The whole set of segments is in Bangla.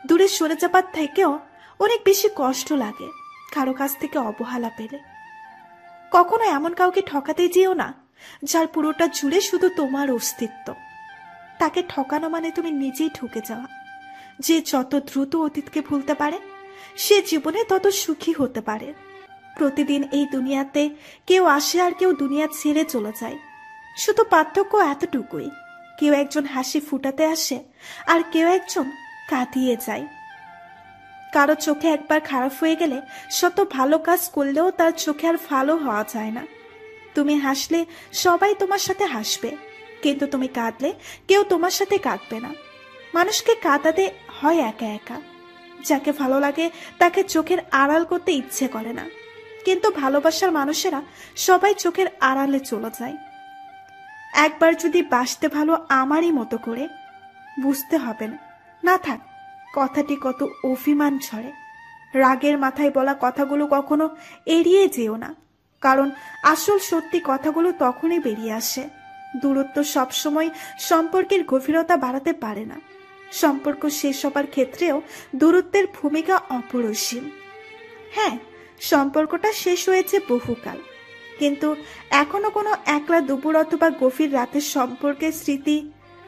দূরে সরে যাবার থেকেও অনেক বেশি কষ্ট লাগে কারো কাছ থেকে অবহেলা পেলে। কখনো এমন কাউকে ঠকাতে যেও না যার পুরোটা জুড়ে শুধু তোমার অস্তিত্ব। তাকে ঠকানো মানে তুমি নিজেই ঠকে যাওয়া। যে যত দ্রুত অতীতকে ভুলতে পারে সে জীবনে তত সুখী হতে পারে। প্রতিদিন এই দুনিয়াতে কেউ আসে আর কেউ দুনিয়া ছেড়ে চলে যায়, শুধু পার্থক্য এতটুকুই, কেউ একজন হাসি ফুটাতে আসে আর কেউ একজন কাঁদিয়ে যায়। কারো চোখে একবার খারাপ হয়ে গেলে শত ভালো কাজ করলেও তার চোখে আর ভালো হওয়া যায় না। তুমি হাসলে সবাই তোমার সাথে হাসবে, কিন্তু তুমি কাঁদলে কেউ তোমার সাথে কাঁদবে না। মানুষকে কাঁদাতে হয় একা একা। যাকে ভালো লাগে তাকে চোখের আড়াল করতে ইচ্ছে করে না, কিন্তু ভালোবাসার মানুষেরা সবাই চোখের আড়ালে চলে যায়। একবার যদি বাসতে ভালো আমারই মতো করে, বুঝতে হবে না। না থাক, কথাটি কত অভিমান ঝরে। রাগের মাথায় বলা কথাগুলো কখনো এড়িয়ে যেও না, কারণ আসল সত্যি কথাগুলো তখনই বেরিয়ে আসে। দূরত্ব সবসময় সম্পর্কের গভীরতা বাড়াতে পারে না। সম্পর্ক শেষ হবার ক্ষেত্রেও দূরত্বের ভূমিকা অপরিসীম। হ্যাঁ, সম্পর্কটা শেষ হয়েছে বহুকাল, কিন্তু এখনো কোনো একলা দুপুর অথবা গভীর রাতের সম্পর্কের স্মৃতি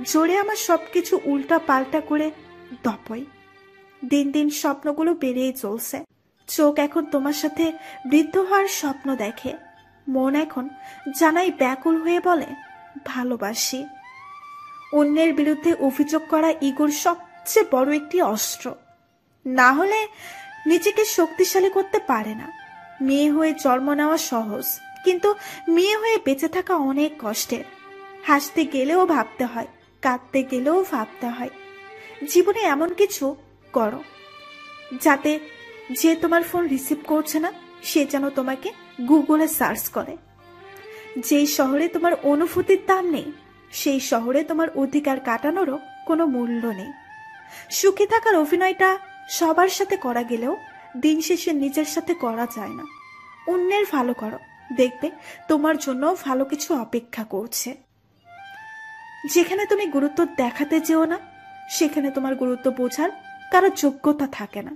জোরে আমার সবকিছু উল্টা পাল্টা করে দপয়। দিন দিন স্বপ্নগুলো বেড়েই চলছে। চোখ এখন তোমার সাথে বৃদ্ধ হওয়ার স্বপ্ন দেখে, মন এখন জানাই ব্যাকুল হয়ে বলে ভালোবাসি। অন্যের বিরুদ্ধে অভিযোগ করা ইগোর সবচেয়ে বড় একটি অস্ত্র। না হলে নিজেকে শক্তিশালী করতে পারে না। মেয়ে হয়ে জন্ম নেওয়া সহজ, কিন্তু মেয়ে হয়ে বেঁচে থাকা অনেক কষ্টের। হাসতে গেলেও ভাবতে হয়, কাঁদতে গেলেও ভাবতে হয়। জীবনে এমন কিছু করো যাতে যে তোমার ফোন রিসিভ করছে না সে যেন তোমাকে গুগলে সার্চ করে। যেই শহরে তোমার অনুভূতির দাম নেই সেই শহরে তোমার অধিকার কাটানোরও কোনো মূল্য নেই। সুখে থাকার অভিনয়টা সবার সাথে করা গেলেও দিন শেষে নিজের সাথে করা যায় না। অন্যের ভালো করো, দেখবে তোমার জন্য ভালো কিছু অপেক্ষা করছে। যেখানে তুমি গুরুত্ব দেখাতে যেও না সেখানে তোমার গুরুত্ব বোঝার কারো যোগ্যতা থাকে না।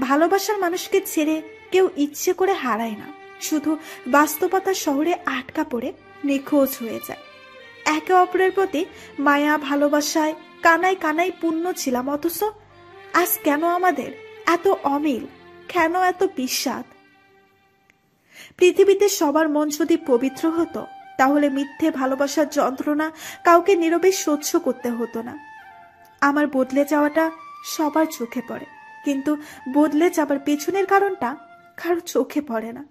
ভালোবাসার মানুষকে ছেড়ে কেউ ইচ্ছে করে হারায় না, শুধু বাস্তবতার শহরে আটকা পড়ে নিখোঁজ হয়ে যায়। একে অপরের প্রতি মায়া ভালোবাসায় কানায় কানায় পূর্ণ ছিলাম, অথচ আজ কেন আমাদের এত অমিল, কেন এত বিস্বাদ? পৃথিবীতে সবার মন যদি পবিত্র হতো তাহলে মিথ্যে ভালোবাসার যন্ত্রণা কাউকে নীরবে সহ্য করতে হতো না। আমার বদলে যাওয়াটা সবার চোখে পড়ে, কিন্তু বদলে যাবার পেছনের কারণটা কারো চোখে পড়ে না।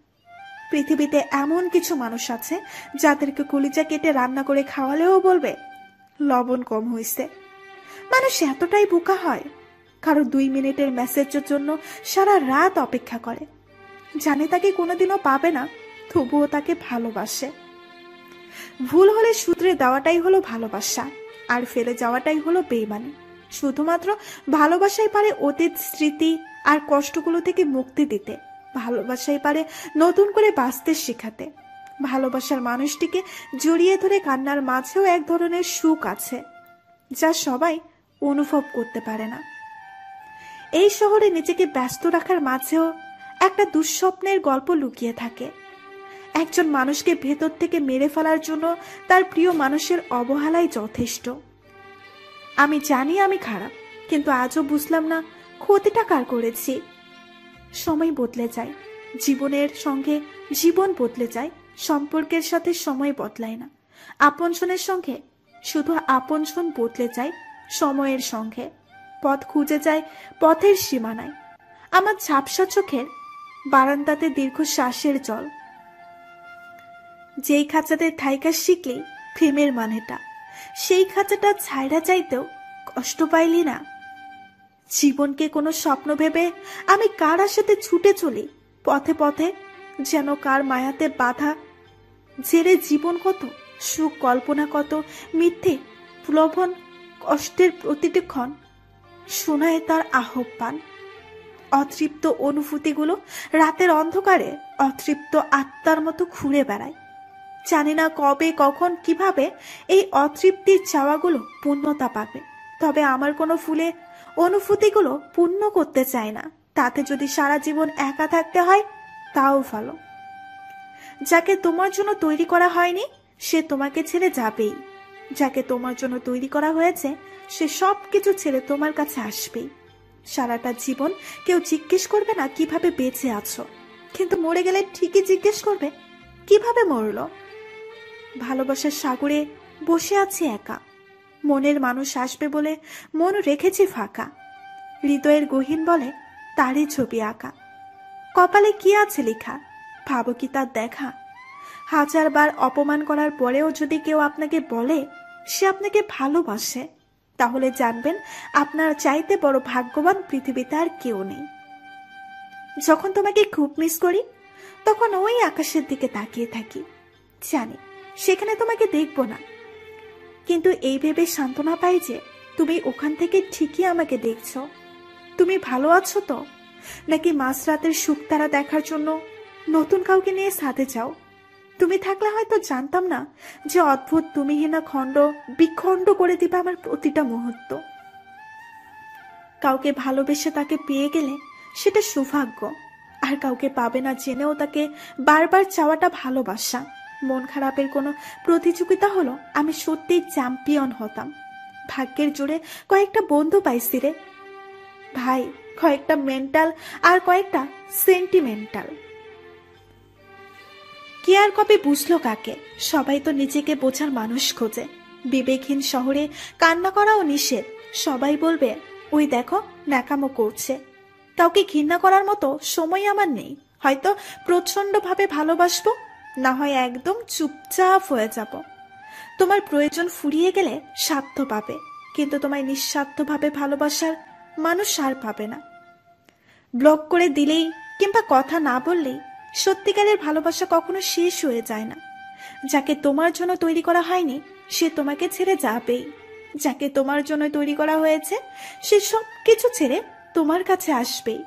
পৃথিবীতে এমন কিছু মানুষ আছে যাদেরকে কলিজা কেটে রান্না করে খাওয়ালেও বলবে লবণ কম হয়েছে। মানুষ এতটাই বোকা হয়, কারো 2 মিনিটের মেসেজের জন্য সারা রাত অপেক্ষা করে, জানে তাকে কোনোদিনও পাবে না, তবুও তাকে ভালোবাসে। ভুল হলে শুধরে দেওয়াটাই হলো ভালোবাসা, আর ফেলে যাওয়াটাই হলো বেইমানি। শুধুমাত্র ভালোবাসাই পারে অতীত স্মৃতি আর কষ্টগুলো থেকে মুক্তি দিতে। ভালোবাসাই পারে নতুন করে বাঁচতে শেখাতে। ভালোবাসার মানুষটিকে জড়িয়ে ধরে কান্নার মাঝেও এক ধরনের সুখ আছে যা সবাই অনুভব করতে পারে না। এই শহরে নিজেকে ব্যস্ত রাখার মাঝেও একটা দুঃস্বপ্নের গল্প লুকিয়ে থাকে। একজন মানুষকে ভেতর থেকে মেরে ফেলার জন্য তার প্রিয় মানুষের অবহেলাই যথেষ্ট। আমি জানি আমি খারাপ, কিন্তু আজও বুঝলাম না ক্ষতিটা কার করেছি। সময় বদলে যায়, জীবনের সঙ্গে জীবন বদলে যায়, সম্পর্কের সাথে সময় বদলায় না। আপনজনের সঙ্গে শুধু আপনজন বদলে যায় সময়ের সঙ্গে। পথ খুঁজে যায় পথের সীমানায়। আমার ঝাপসা চোখের বারান্দাতে দীর্ঘ শ্বাসের জল। যেই খাঁচাতে থাইকা শিখলি প্রেমের মানেটা, সেই খাঁচাটা ছাইড়া চাইতেও কষ্ট পাইলি না। জীবনকে কোনো স্বপ্ন ভেবে আমি কার আশাতে ছুটে চলি পথে পথে, যেন কার মায়াতে বাধা জেরে জীবন কত সুখ কল্পনা, কত মিথ্যে প্রলোভন, কষ্টের প্রতিটি ক্ষণ শোনায় তার আহ্বান। অতৃপ্ত অনুভূতিগুলো রাতের অন্ধকারে অতৃপ্ত আত্মার মতো ঘুরে বেড়ায়। জানি না কবে কখন কিভাবে এই অতৃপ্তির চাওয়াগুলো পূর্ণতা পাবে, তবে আমার কোনো ফুলে অনুভূতিগুলো পূর্ণ করতে চায় না, তাতে যদি সারা জীবন একা থাকতে হয় তাও ভালো। যাকে তোমার জন্য তৈরি করা হয়নি সে তোমাকে ছেড়ে যাবেই, যাকে তোমার জন্য তৈরি করা হয়েছে সে সবকিছু ছেড়ে তোমার কাছে আসবেই। সারাটা জীবন কেউ জিজ্ঞেস করবে না কিভাবে বেঁচে আছো, কিন্তু মরে গেলে ঠিকই জিজ্ঞেস করবে কিভাবে মরলো। ভালোবাসার সাগরে বসে আছি একা, মনের মানুষ আসবে বলে মন রেখেছি ফাঁকা। হৃদয়ের গহীন বলে তারই ছবি আঁকা। কপালে কি আছে লেখা, ভাবো কি তার দেখা? 1000 বার অপমান করার পরেও যদি কেউ আপনাকে বলে সে আপনাকে ভালোবাসে, তাহলে জানবেন আপনার চাইতে বড় ভাগ্যবান পৃথিবীতে আর কেউ নেই। যখন তোমাকে খুব মিস করি তখন ওই আকাশের দিকে তাকিয়ে থাকি, জানি সেখানে তোমাকে দেখবো না, কিন্তু এই ভেবে সান্ত্বনা পাই যে তুমি ওখান থেকে ঠিকই আমাকে দেখছো। তুমি ভালো আছো তো, নাকি মাঝরাতের শুকতারা দেখার জন্য নতুন কাউকে নিয়ে সাথে যাও? তুমি থাকলে হয়তো জানতাম না যে অদ্ভুত তুমিহীনা খণ্ড বিখণ্ড করে দিবে আমার প্রতিটা মুহূর্ত। কাউকে ভালোবেসে তাকে পেয়ে গেলে সেটা সৌভাগ্য, আর কাউকে পাবে না জেনেও তাকে বারবার চাওয়াটা ভালোবাসা। মন খারাপের কোনো প্রতিযোগিতা হলো আমি সত্যিই চ্যাম্পিয়ন হতাম। ভাগ্যের জোরে কয়েকটা বন্ধু পাইছি রে ভাই, কয়েকটা মেন্টাল আর কয়েকটা সেন্টিমেন্টাল। কে আর কবে বুঝলো কাকে? সবাই তো নিজেকে বোঝার মানুষ খোঁজে। বিবেকহীন শহরে কান্না করাও নিষেধ। সবাই বলবে ওই দেখো ন্যাকামো করছে। কাউকে ঘৃণা করার মতো সময় আমার নেই। হয়তো প্রচন্ড ভাবে ভালোবাসবো, না হয় একদম চুপচাপ হয়ে যাব। তোমার প্রয়োজন ফুরিয়ে গেলে স্বার্থ পাবে, কিন্তু তোমায় নিঃস্বার্থভাবে ভালোবাসার মানুষ আর পাবে না। ব্লক করে দিলেই কিংবা কথা না বললেই সত্যিকারের ভালোবাসা কখনো শেষ হয়ে যায় না। যাকে তোমার জন্য তৈরি করা হয়নি সে তোমাকে ছেড়ে যাবেই, যাকে তোমার জন্য তৈরি করা হয়েছে সে সব কিছু ছেড়ে তোমার কাছে আসবেই।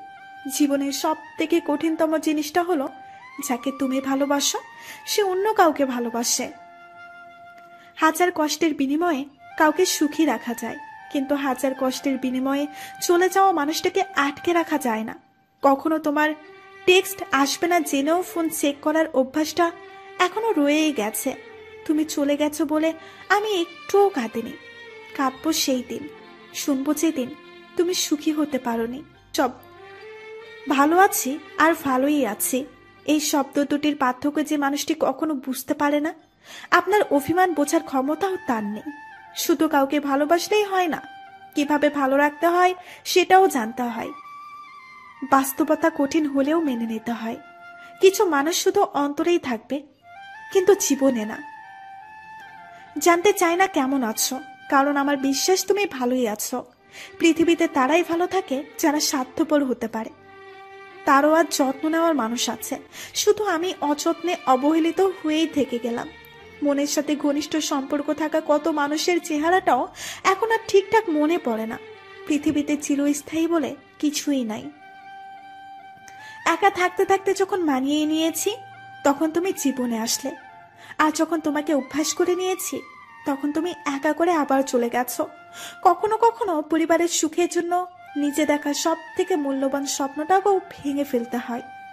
জীবনের সব থেকে কঠিনতম জিনিসটা হলো যাকে তুমি ভালোবাসো সে অন্য কাউকে ভালোবাসে। 1000 কষ্টের বিনিময়ে কাউকে সুখী রাখা যায়, কিন্তু 1000 কষ্টের বিনিময়ে চলে যাওয়া মানুষটাকে আটকে রাখা যায় না। কখনো তোমার টেক্সট আসবে না জেনেও ফোন চেক করার অভ্যাসটা এখনো রয়েই গেছে। তুমি চলে গেছো বলে আমি একটুও কাঁদিনি। কাঁদবো সেই দিন, শুনবো যেদিন তুমি সুখী হতে পারোনি। সব ভালো আছি আর ভালোই আছি, এই শব্দ দুটির পার্থক্য যে মানুষটি কখনো বুঝতে পারে না, আপনার অভিমান বোঝার ক্ষমতাও তার নেই। শুধু কাউকে ভালোবাসলেই হয় না, কিভাবে ভালো রাখতে হয় সেটাও জানতে হয়। বাস্তবতা কঠিন হলেও মেনে নিতে হয়। কিছু মানুষ শুধু অন্তরেই থাকবে, কিন্তু জীবনে না। জানতে চাই না কেমন আছো, কারণ আমার বিশ্বাস তুমি ভালোই আছো। পৃথিবীতে তারাই ভালো থাকে যারা স্বার্থপর হতে পারে। তারও আজ যত্ন নেওয়ার মানুষ আছে, শুধু আমি অযত্নে অবহেলিত হয়েই থেকে গেলাম। মনের সাথে ঘনিষ্ঠ সম্পর্ক থাকা কত মানুষের চেহারাটাও এখন আর ঠিকঠাক মনে পড়ে না। পৃথিবীতে চিরস্থায়ী বলে কিছুই নাই। একা থাকতে থাকতে যখন মানিয়ে নিয়েছি তখন তুমি জীবনে আসলে, আর যখন তোমাকে অভ্যাস করে নিয়েছি তখন তুমি একা করে আবার চলে গেছো। কখনো কখনো পরিবারের সুখের জন্য নিজে দেখা সব থেকে মূল্যবান স্বপ্নটাকেও ভেঙে ফেলতে হয়।